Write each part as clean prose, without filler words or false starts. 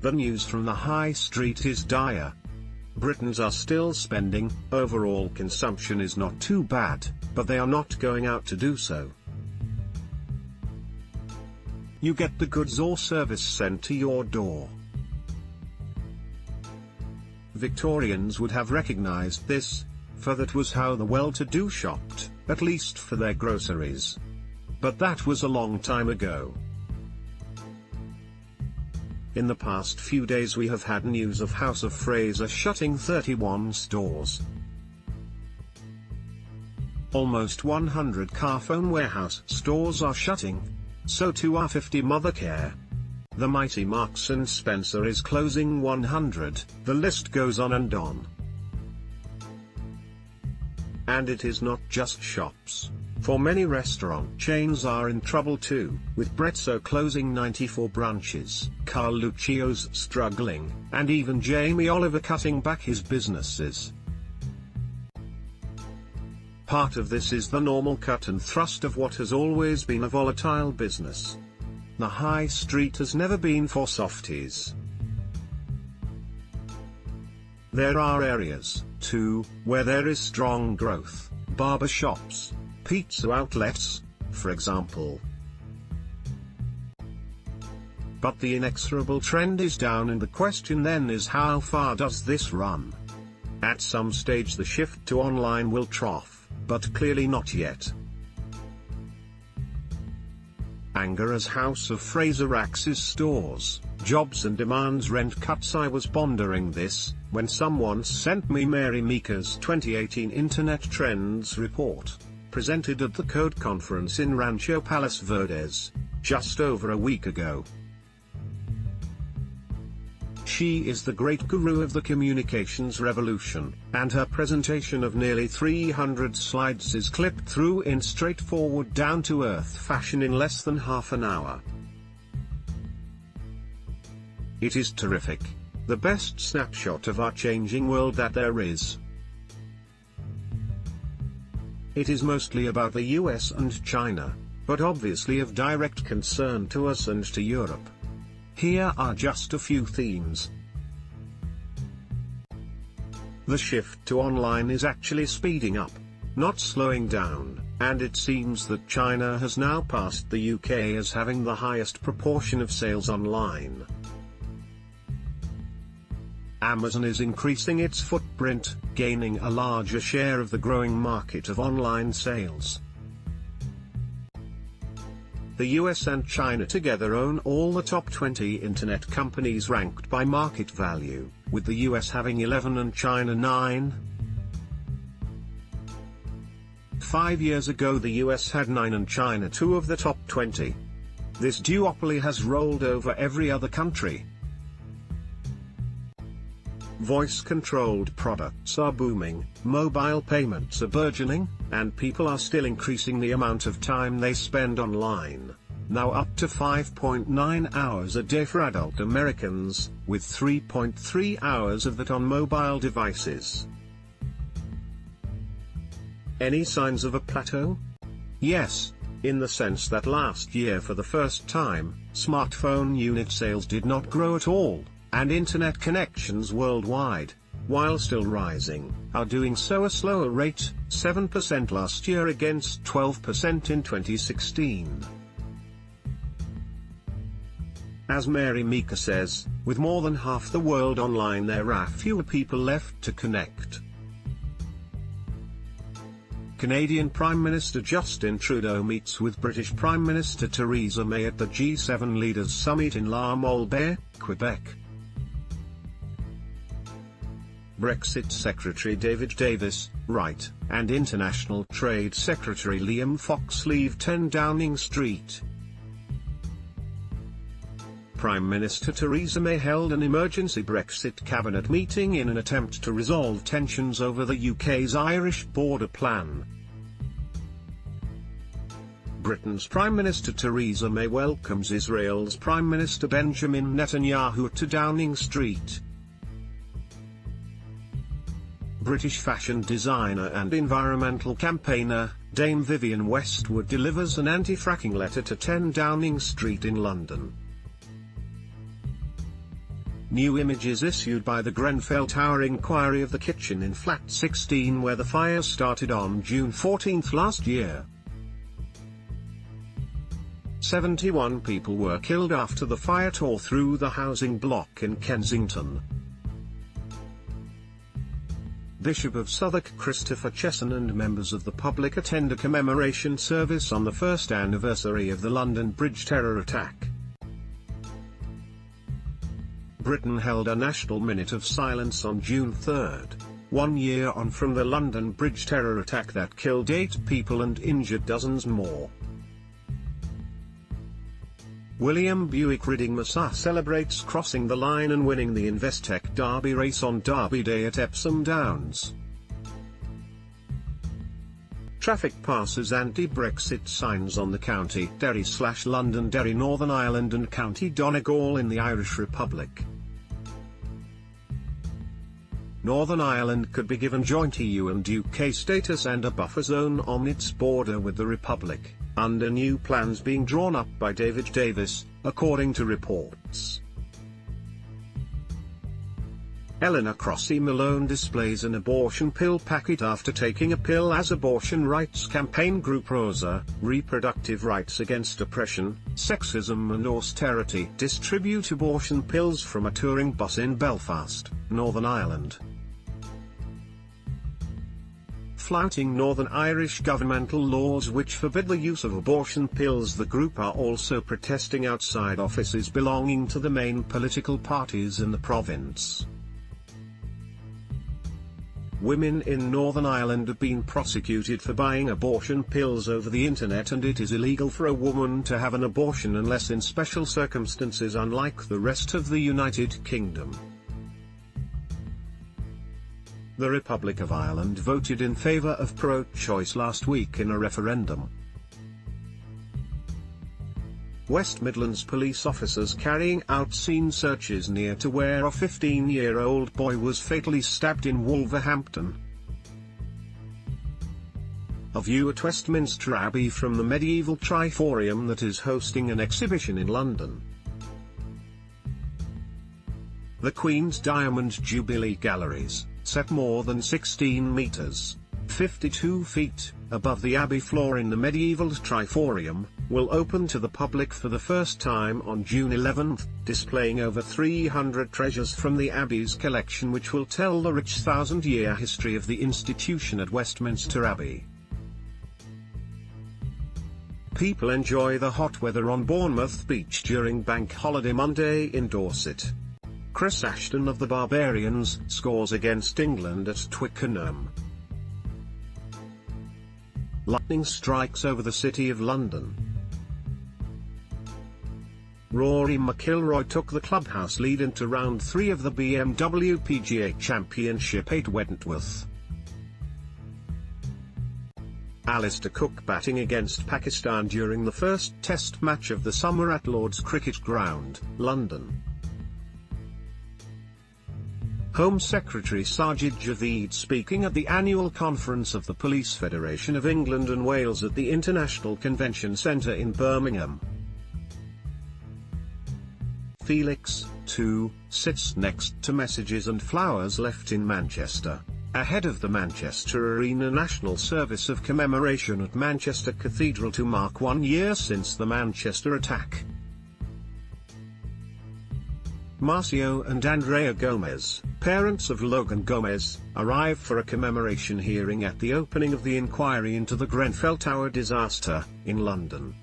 The news from the high street is dire. Britons are still spending, overall consumption is not too bad, but they are not going out to do so. You get the goods or service sent to your door. Victorians would have recognized this, for that was how the well-to-do shopped, at least for their groceries. But that was a long time ago. In the past few days we have had news of House of Fraser shutting 31 stores. Almost 100 Carphone warehouse stores are shutting. So too are 50 Mothercare. The mighty Marks & Spencer is closing 100, the list goes on and on. And it is not just shops, for many restaurant chains are in trouble too, with Bretso closing 94 branches, Carl Lucio's struggling, and even Jamie Oliver cutting back his businesses. Part of this is the normal cut and thrust of what has always been a volatile business. The high street has never been for softies. There are areas, too, where there is strong growth, barber shops, pizza outlets, for example. But the inexorable trend is down, and the question then is, how far does this run? At some stage the shift to online will trough, but clearly not yet. Anger as House of Fraser axes stores, jobs and demands rent cuts. I was pondering this, when someone sent me Mary Meeker's 2018 Internet Trends report, presented at the Code Conference in Rancho Palos Verdes, just over a week ago. She is the great guru of the communications revolution, and her presentation of nearly 300 slides is clipped through in straightforward down-to-earth fashion in less than half an hour. It is terrific, the best snapshot of our changing world that there is. It is mostly about the US and China, but obviously of direct concern to us and to Europe. Here are just a few themes. The shift to online is actually speeding up, not slowing down, and it seems that China has now passed the UK as having the highest proportion of sales online. Amazon is increasing its footprint, gaining a larger share of the growing market of online sales. The US and China together own all the top 20 internet companies ranked by market value, with the US having 11 and China 9. 5 years ago the US had 9 and China 2 of the top 20. This duopoly has rolled over every other country. Voice-controlled products are booming, mobile payments are burgeoning, and people are still increasing the amount of time they spend online, now up to 5.9 hours a day for adult Americans, with 3.3 hours of that on mobile devices. Any signs of a plateau? Yes, in the sense that last year for the first time, smartphone unit sales did not grow at all, and internet connections worldwide, while still rising, are doing so at a slower rate, 7% last year against 12% in 2016. As Mary Meeker says, with more than half the world online there are fewer people left to connect. Canadian Prime Minister Justin Trudeau meets with British Prime Minister Theresa May at the G7 Leaders Summit in La Molbert, Quebec. Brexit Secretary David Davis, right, and International Trade Secretary Liam Fox leave 10 Downing Street. Prime Minister Theresa May held an emergency Brexit cabinet meeting in an attempt to resolve tensions over the UK's Irish border plan. Britain's Prime Minister Theresa May welcomes Israel's Prime Minister Benjamin Netanyahu to Downing Street. British fashion designer and environmental campaigner, Dame Vivienne Westwood delivers an anti-fracking letter to 10 Downing Street in London. New images issued by the Grenfell Tower inquiry of the kitchen in Flat 16 where the fire started on June 14 last year. 71 people were killed after the fire tore through the housing block in Kensington. Bishop of Southwark Christopher Chesson and members of the public attend a commemoration service on the first anniversary of the London Bridge terror attack. Britain held a national minute of silence on June 3, 1 year on from the London Bridge terror attack that killed 8 people and injured dozens more. William Buick Reading Massa celebrates crossing the line and winning the Investec Derby race on Derby Day at Epsom Downs. Traffic passes anti-Brexit signs on the County Derry/Londonderry Northern Ireland and County Donegal in the Irish Republic. Northern Ireland could be given joint EU and UK status and a buffer zone on its border with the Republic, under new plans being drawn up by David Davis, according to reports. Eleanor Crossy Malone displays an abortion pill packet after taking a pill as abortion rights campaign group Rosa, Reproductive Rights Against Oppression, Sexism and Austerity distribute abortion pills from a touring bus in Belfast, Northern Ireland. Flouting Northern Irish governmental laws which forbid the use of abortion pills, the group are also protesting outside offices belonging to the main political parties in the province. Women in Northern Ireland have been prosecuted for buying abortion pills over the internet, and it is illegal for a woman to have an abortion unless in special circumstances, unlike the rest of the United Kingdom. The Republic of Ireland voted in favour of pro-choice last week in a referendum. West Midlands police officers carrying out scene searches near to where a 15-year-old boy was fatally stabbed in Wolverhampton. A view at Westminster Abbey from the medieval Triforium that is hosting an exhibition in London. The Queen's Diamond Jubilee Galleries, set more than 16 metres, 52 feet, above the Abbey floor in the medieval Triforium, will open to the public for the first time on June 11, displaying over 300 treasures from the Abbey's collection which will tell the rich 1,000-year history of the institution at Westminster Abbey. People enjoy the hot weather on Bournemouth Beach during Bank Holiday Monday in Dorset. Chris Ashton of the Barbarians scores against England at Twickenham. Lightning strikes over the City of London. Rory McIlroy took the clubhouse lead into round 3 of the BMW PGA Championship at Wentworth. Alistair Cook batting against Pakistan during the first Test match of the summer at Lord's Cricket Ground, London. Home Secretary Sajid Javid speaking at the annual conference of the Police Federation of England and Wales at the International Convention Centre in Birmingham. Felix, too, sits next to messages and flowers left in Manchester, ahead of the Manchester Arena National Service of Commemoration at Manchester Cathedral to mark 1 year since the Manchester attack. Marcio and Andrea Gomez, parents of Logan Gomez, arrive for a commemoration hearing at the opening of the inquiry into the Grenfell Tower disaster, in London.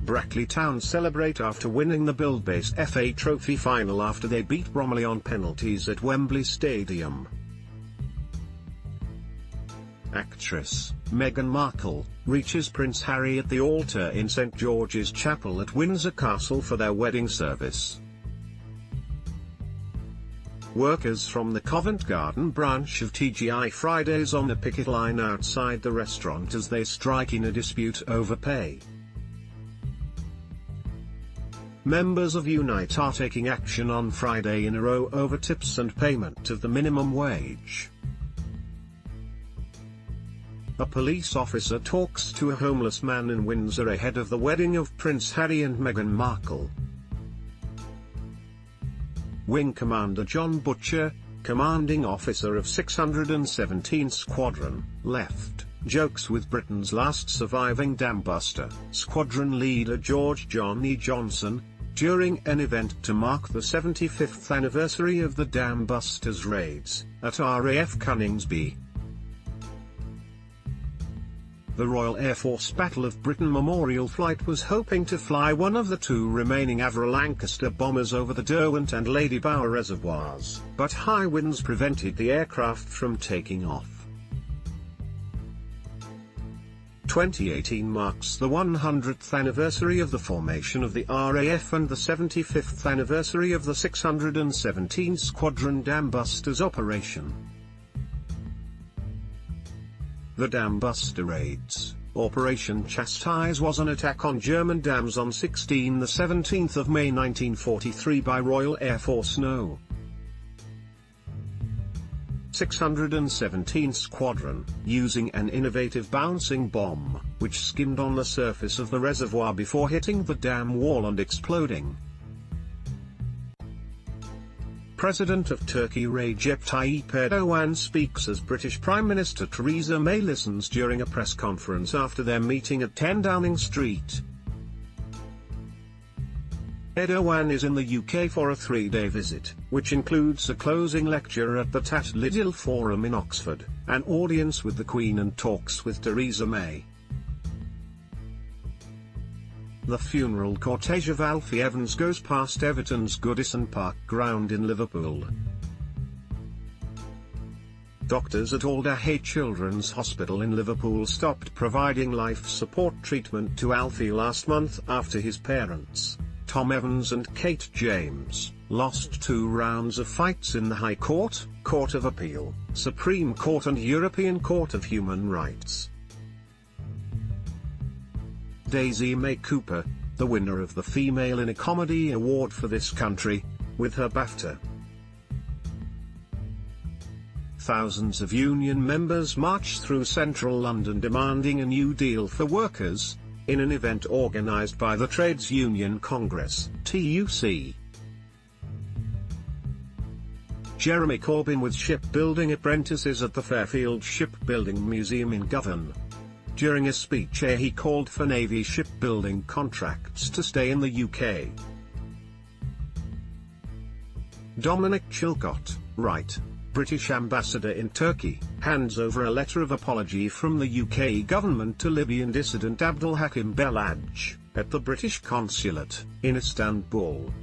Brackley Town celebrate after winning the Build-based FA Trophy final after they beat Bromley on penalties at Wembley Stadium. Actress Meghan Markle reaches Prince Harry at the altar in St George's Chapel at Windsor Castle for their wedding service. Workers from the Covent Garden branch of TGI Fridays on the picket line outside the restaurant as they strike in a dispute over pay. Members of Unite are taking action on Friday in a row over tips and payment of the minimum wage. A police officer talks to a homeless man in Windsor ahead of the wedding of Prince Harry and Meghan Markle. Wing Commander John Butcher, commanding officer of 617 Squadron, left jokes with Britain's last surviving dambuster, Squadron Leader George John E. Johnson, during an event to mark the 75th anniversary of the dambusters' raids at RAF Coningsby. The Royal Air Force Battle of Britain Memorial Flight was hoping to fly one of the two remaining Avro Lancaster bombers over the Derwent and Lady Bower reservoirs, but high winds prevented the aircraft from taking off. 2018 marks the 100th anniversary of the formation of the RAF and the 75th anniversary of the 617 Squadron Dambusters operation. The Dambuster Raids, Operation Chastise, was an attack on German dams on 17 May 1943 by Royal Air Force No. 617 Squadron, using an innovative bouncing bomb, which skimmed on the surface of the reservoir before hitting the dam wall and exploding. President of Turkey Recep Tayyip Erdogan speaks as British Prime Minister Theresa May listens during a press conference after their meeting at 10 Downing Street. Erdogan is in the UK for a 3-day visit, which includes a closing lecture at the Tat Lidl Forum in Oxford, an audience with the Queen and talks with Theresa May. The funeral cortege of Alfie Evans goes past Everton's Goodison Park ground in Liverpool. Doctors at Alder Hey Children's Hospital in Liverpool stopped providing life support treatment to Alfie last month after his parents, Tom Evans and Kate James, lost 2 rounds of fights in the High Court, Court of Appeal, Supreme Court and European Court of Human Rights. Daisy May Cooper, the winner of the Female in a Comedy Award for this country, with her BAFTA. Thousands of union members marched through central London demanding a new deal for workers, in an event organised by the Trades Union Congress, TUC. Jeremy Corbyn with shipbuilding apprentices at the Fairfield Shipbuilding Museum in Govan. During a speech he called for Navy shipbuilding contracts to stay in the UK. Dominic Chilcott, right, British ambassador in Turkey, hands over a letter of apology from the UK government to Libyan dissident Abdul Hakim Belhaj, at the British consulate, in Istanbul.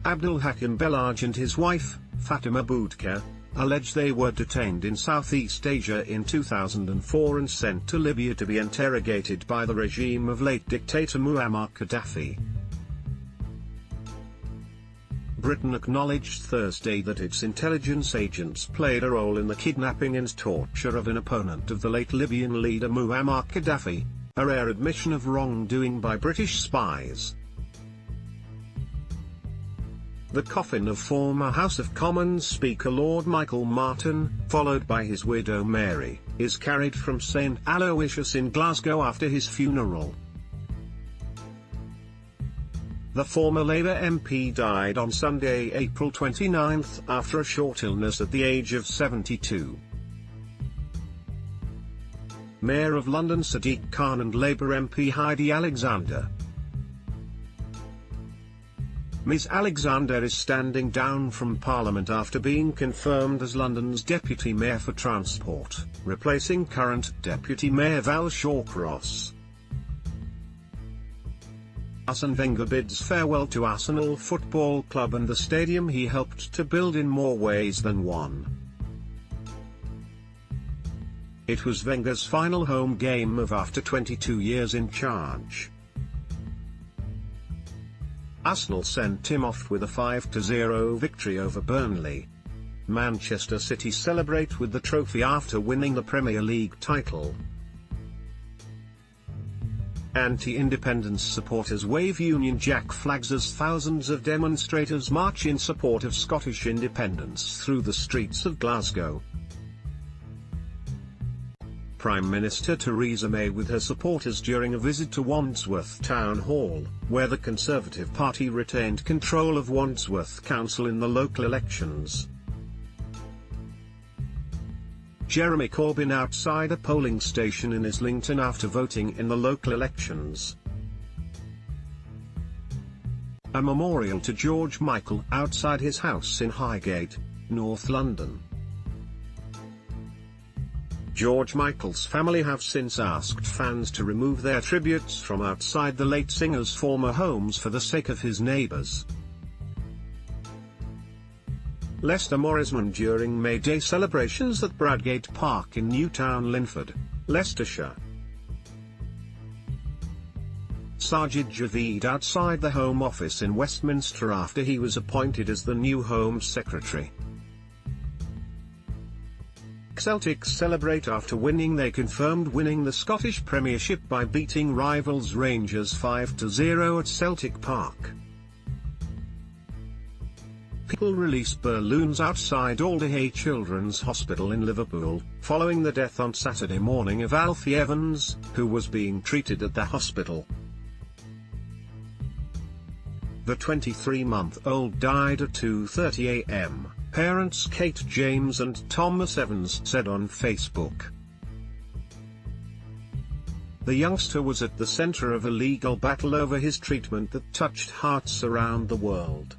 Abdul Hakim Belhaj and his wife, Fatima Boudka, allege they were detained in Southeast Asia in 2004 and sent to Libya to be interrogated by the regime of late dictator Muammar Gaddafi. Britain acknowledged Thursday that its intelligence agents played a role in the kidnapping and torture of an opponent of the late Libyan leader Muammar Gaddafi, a rare admission of wrongdoing by British spies. The coffin of former House of Commons Speaker Lord Michael Martin, followed by his widow Mary, is carried from St Aloysius in Glasgow after his funeral. The former Labour MP died on Sunday, April 29, after a short illness at the age of 72. Mayor of London Sadiq Khan and Labour MP Heidi Alexander. Ms Alexander is standing down from Parliament after being confirmed as London's Deputy Mayor for Transport, replacing current Deputy Mayor Val Shawcross. Arsene Wenger bids farewell to Arsenal Football Club and the stadium he helped to build in more ways than one. It was Wenger's final home game of after 22 years in charge. Arsenal sent him off with a 5-0 victory over Burnley. Manchester City celebrate with the trophy after winning the Premier League title. Anti-independence supporters wave Union Jack flags as thousands of demonstrators march in support of Scottish independence through the streets of Glasgow. Prime Minister Theresa May with her supporters during a visit to Wandsworth Town Hall, where the Conservative Party retained control of Wandsworth Council in the local elections. Jeremy Corbyn outside a polling station in Islington after voting in the local elections. A memorial to George Michael outside his house in Highgate, North London. George Michael's family have since asked fans to remove their tributes from outside the late singer's former homes for the sake of his neighbours. Lester Morisman during May Day celebrations at Bradgate Park in Newtown, Linford, Leicestershire. Sajid Javid outside the Home Office in Westminster after he was appointed as the new Home Secretary. Celtic celebrate after winning. They confirmed winning the Scottish Premiership by beating rivals Rangers 5-0 at Celtic Park. People release balloons outside Alderhay Children's Hospital in Liverpool, following the death on Saturday morning of Alfie Evans, who was being treated at the hospital. The 23-month-old died at 2:30 a.m., parents Kate James and Thomas Evans said on Facebook. The youngster was at the center of a legal battle over his treatment that touched hearts around the world.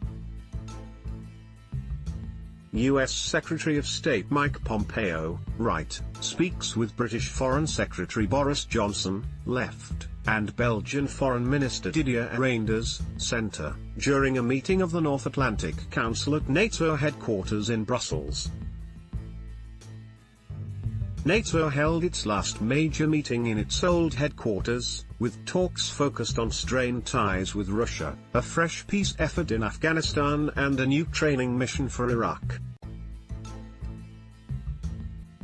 U.S. Secretary of State Mike Pompeo, right, speaks with British Foreign Secretary Boris Johnson, left, and Belgian Foreign Minister Didier Reynders, centre, during a meeting of the North Atlantic Council at NATO headquarters in Brussels. NATO held its last major meeting in its old headquarters, with talks focused on strained ties with Russia, a fresh peace effort in Afghanistan and a new training mission for Iraq.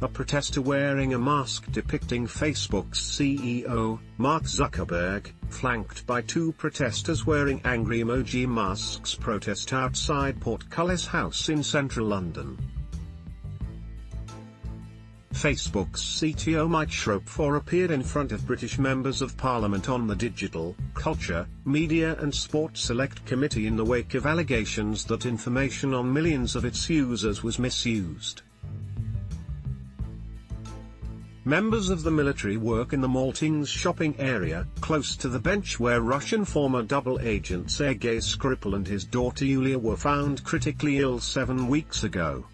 A protester wearing a mask depicting Facebook's CEO, Mark Zuckerberg, flanked by two protesters wearing angry emoji masks protest outside Portcullis House in central London. Facebook's CTO Mike Schroepfer appeared in front of British members of Parliament on the Digital, Culture, Media and Sport Select Committee in the wake of allegations that information on millions of its users was misused. Members of the military work in the Maltings shopping area, close to the bench where Russian former double agent Sergei Skripal and his daughter Yulia were found critically ill 7 weeks ago.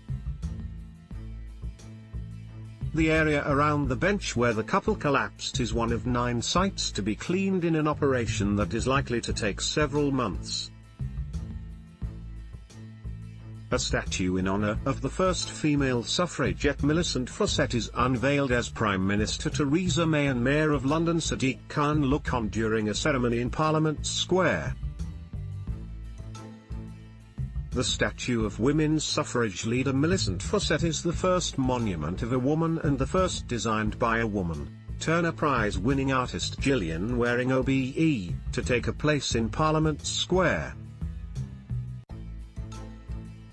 The area around the bench where the couple collapsed is one of 9 sites to be cleaned in an operation that is likely to take several months. A statue in honor of the first female suffragette Millicent Fawcett is unveiled as Prime Minister Theresa May and Mayor of London Sadiq Khan look on during a ceremony in Parliament Square. The statue of women's suffrage leader Millicent Fawcett is the first monument of a woman and the first designed by a woman, Turner Prize-winning artist Gillian Waring OBE, to take a place in Parliament Square.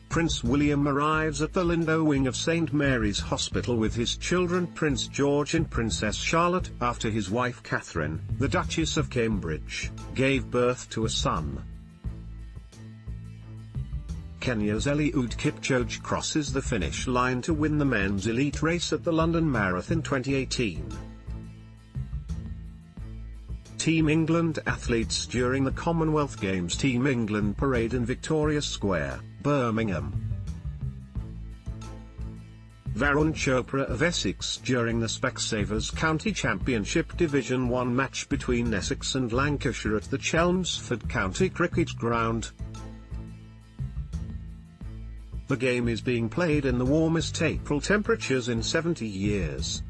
Prince William arrives at the Lindo wing of St Mary's Hospital with his children Prince George and Princess Charlotte after his wife Catherine, the Duchess of Cambridge, gave birth to a son. Kenya's Eliud Kipchoge crosses the finish line to win the men's elite race at the London Marathon 2018. Team England athletes during the Commonwealth Games Team England parade in Victoria Square, Birmingham. Varun Chopra of Essex during the Specsavers County Championship Division 1 match between Essex and Lancashire at the Chelmsford County Cricket Ground. The game is being played in the warmest April temperatures in 70 years.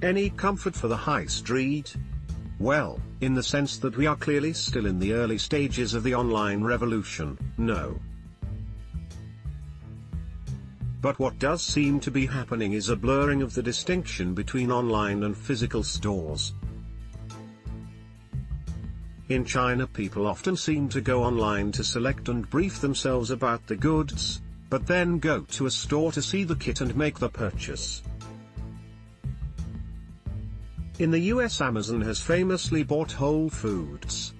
Any comfort for the high street? Well, in the sense that we are clearly still in the early stages of the online revolution, no. But what does seem to be happening is a blurring of the distinction between online and physical stores. In China, people often seem to go online to select and brief themselves about the goods, but then go to a store to see the kit and make the purchase. In the US, Amazon has famously bought Whole Foods.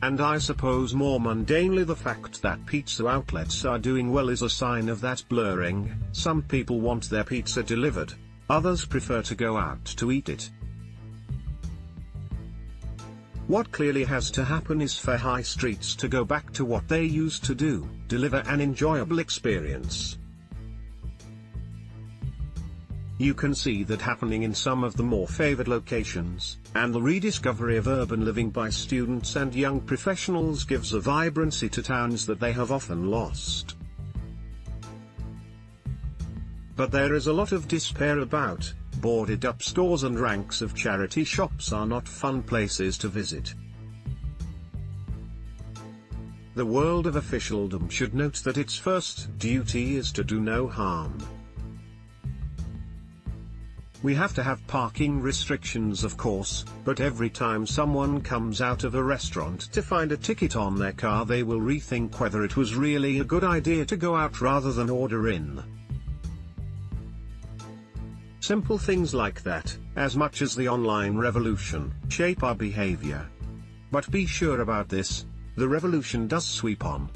And I suppose more mundanely, the fact that pizza outlets are doing well is a sign of that blurring. Some people want their pizza delivered, others prefer to go out to eat it. What clearly has to happen is for high streets to go back to what they used to do, deliver an enjoyable experience. You can see that happening in some of the more favored locations, and the rediscovery of urban living by students and young professionals gives a vibrancy to towns that they have often lost. But there is a lot of despair about. Boarded up stores and ranks of charity shops are not fun places to visit. The world of officialdom should note that its first duty is to do no harm. We have to have parking restrictions, of course, but every time someone comes out of a restaurant to find a ticket on their car, they will rethink whether it was really a good idea to go out rather than order in. Simple things like that, as much as the online revolution, shape our behavior. But be sure about this, the revolution does sweep on.